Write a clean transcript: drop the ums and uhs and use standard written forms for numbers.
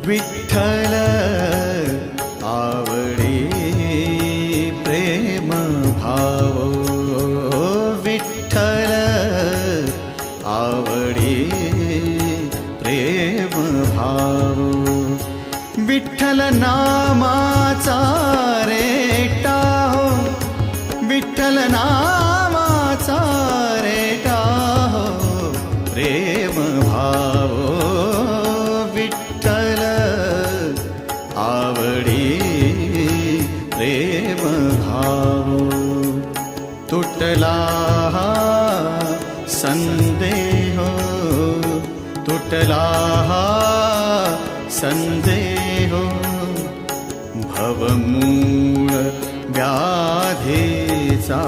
विठ्ठल आवडी प्रेम भाव, विठ्ठल आवडी प्रेम भाव, विठ्ठल नामाचा रेटा हो, विठ्ठल नामाचा रेटा हो प्रेम भाव, विठ्ठल आवडी प्रेम भाव. तुटला संदेह, तुटला संदेह, भवमूळ व्याधीचा